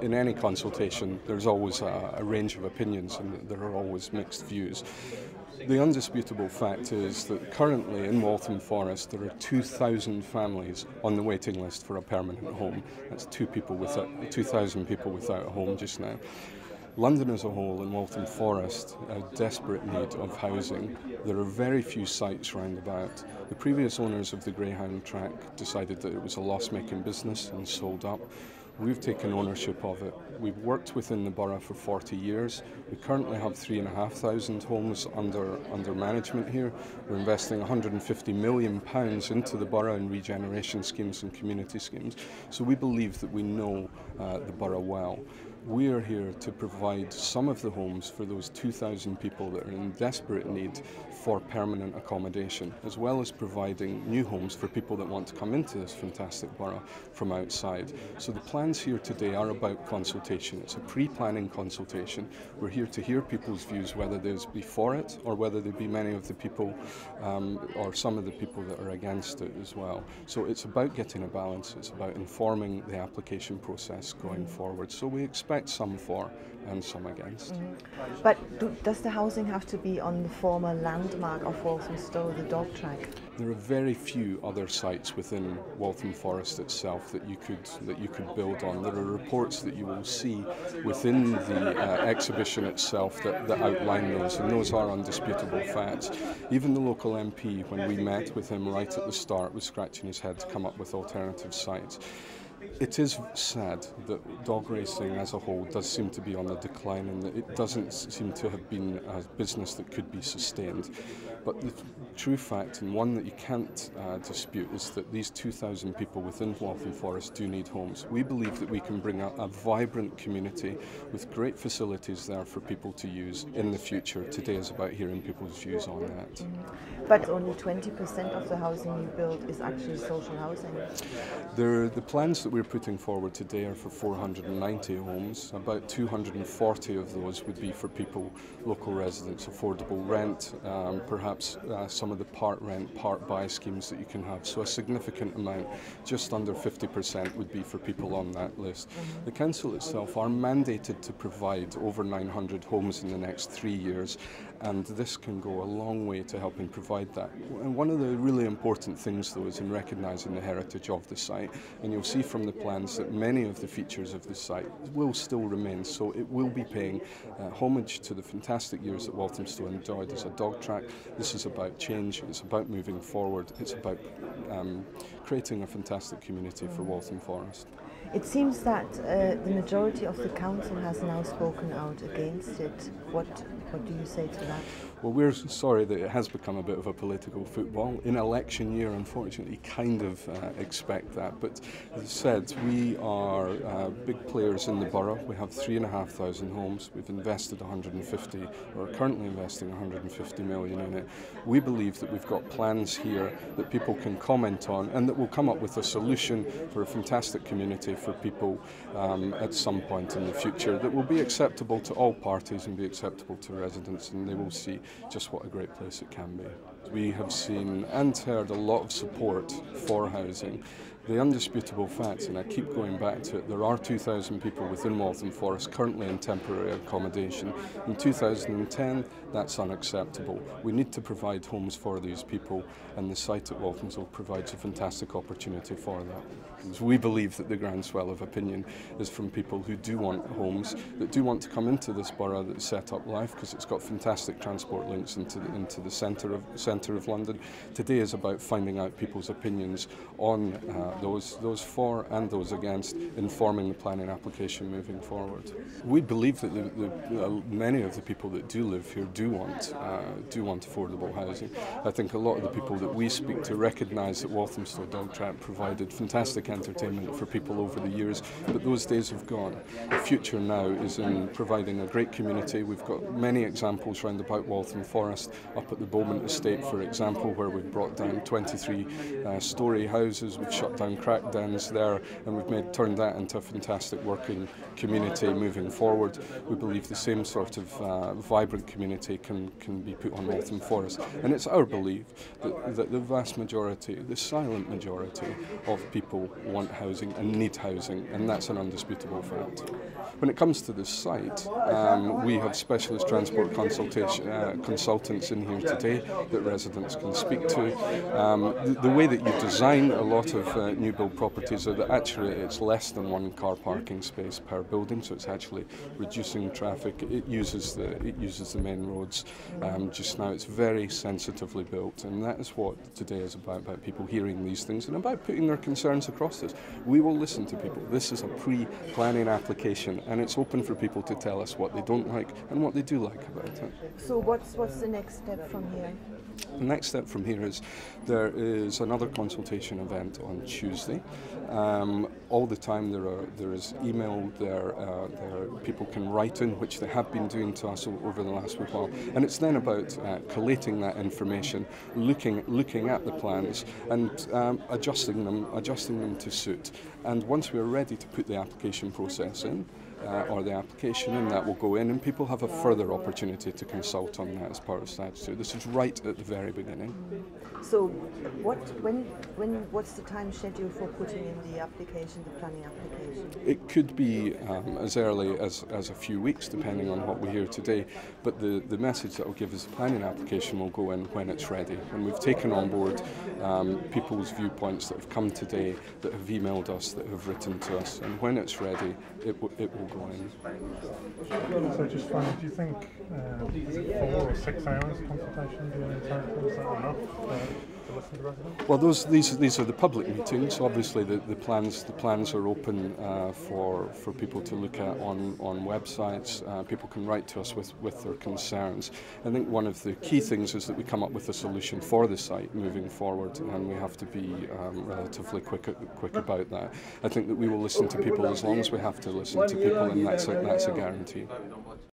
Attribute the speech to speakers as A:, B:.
A: In any consultation, there's always a range of opinions and there are always mixed views. The undisputable fact is that currently in Waltham Forest there are 2,000 families on the waiting list for a permanent home. That's 2,000 people without a home just now. London as a whole and Waltham Forest are in desperate need of housing. There are very few sites round about. The previous owners of the Greyhound track decided that it was a loss-making business and sold up. We've taken ownership of it. We've worked within the borough for 40 years. We currently have 3,500 homes under management here. We're investing £150 million into the borough in regeneration schemes and community schemes. So we believe that we know the borough well. We are here to provide some of the homes for those 2,000 people that are in desperate need for permanent accommodation, as well as providing new homes for people that want to come into this fantastic borough from outside. So the plans here today are about consultation. It's a pre-planning consultation. We're here to hear people's views, whether they be for it or whether they be many of the people or some of the people that are against it as well. So it's about getting a balance. It's about informing the application process going forward. So we expect some for and some against.
B: But does the housing have to be on the former landmark of Walthamstow, the dog track?
A: There are very few other sites within Waltham Forest itself that you could build on. There are reports that you will see within the exhibition itself that outline those, and those are undisputable facts. Even the local MP, when we met with him right at the start, was scratching his head to come up with alternative sites. It is sad that dog racing as a whole does seem to be on the decline and that it doesn't seem to have been a business that could be sustained. But the true fact, and one that you can't dispute, is that these 2,000 people within Waltham Forest do need homes. We believe that we can bring a vibrant community with great facilities there for people to use in the future. Today is about hearing people's views on that.
B: But only 20% of the housing you build is actually social housing.
A: The plans that we're putting forward today are for 490 homes. About 240 of those would be for people, local residents, affordable rent, perhaps some of the part rent, part buy schemes that you can have. So a significant amount, just under 50%, would be for people on that list. The council itself are mandated to provide over 900 homes in the next 3 years, and this can go a long way to helping provide that. And one of the really important things, though, is in recognising the heritage of the site, and you'll see from the plans that many of the features of the site will still remain, so it will be paying homage to the fantastic years that Walthamstow enjoyed as a dog track. This is about change, it's about moving forward, it's about creating a fantastic community for Waltham Forest.
B: It seems that the majority of the council has now spoken out against it. What do you say to that?
A: Well, we're sorry that it has become a bit of a political football. In election year, unfortunately, you kind of expect that. But as I said, we are big players in the borough. We have 3,500 homes. We've invested 150, or are currently investing 150 million in it. We believe that we've got plans here that people can comment on and that will come up with a solution for a fantastic community for people at some point in the future that will be acceptable to all parties and be acceptable to residents, and they will see just what a great place it can be. We have seen and heard a lot of support for housing. The undisputable facts, and I keep going back to it, there are 2,000 people within Waltham Forest currently in temporary accommodation. In 2010, that's unacceptable. We need to provide homes for these people, and the site at Walthamstow provides a fantastic opportunity for that. We believe that the groundswell of opinion is from people who do want homes, that do want to come into this borough that's set up life, because it's got fantastic transport links into the centre of London. Today is about finding out people's opinions on those for and those against, informing the planning application moving forward. We believe that many of the people that do live here do want affordable housing. I think a lot of the people that we speak to recognise that Walthamstow Dog Track provided fantastic entertainment for people over the years, but those days have gone. The future now is in providing a great community. We've got many examples round about Waltham Forest, up at the Bowman Estate, for example, where we've brought down 23-storey houses, we've shut down found crackdowns there, and we've turned that into a fantastic working community moving forward. We believe the same sort of vibrant community can be put on Waltham Forest, and it's our belief that the vast majority, the silent majority of people want housing and need housing, and that's an undisputable fact. When it comes to the site, we have specialist transport consultants in here today that residents can speak to. The way that you design a lot of new build properties are that actually it's less than one car parking space per building, so it's actually reducing traffic. It uses the main roads. Just now it's very sensitively built, and that is what today is about people hearing these things and about putting their concerns across this. We will listen to people. This is a pre-planning application, and it's open for people to tell us what they don't like and what they do like about it.
B: So what's the next step from here?
A: The next step from here is there is another consultation event on Tuesday. All the time there is email there people can write in, which they have been doing to us over the last week while, and it's then about collating that information, looking at the plans and adjusting them to suit. And once we're ready to put the application process in, or the application, and that will go in, and people have a further opportunity to consult on that as part of stage 2. This is right at the very beginning.
B: So, what's the time schedule for putting in the application, the planning application?
A: It could be as early as a few weeks, depending on what we hear today. But the message that will give us the planning application will go in when it's ready. And we've taken on board people's viewpoints that have come today, that have emailed us, that have written to us, and when it's ready, it will go in.
C: So just finally, do you think 4 or 6 hours consultation during the time is that enough to listen to residents?
A: Well, these are the public meetings. Obviously, the plans are open for people to look at on websites. People can write to us with their concerns. I think one of the key things is that we come up with a solution for the site moving forward, and we have to be relatively quick about that. I think that we will listen to people as long as we have to listen to people, and that's a guarantee.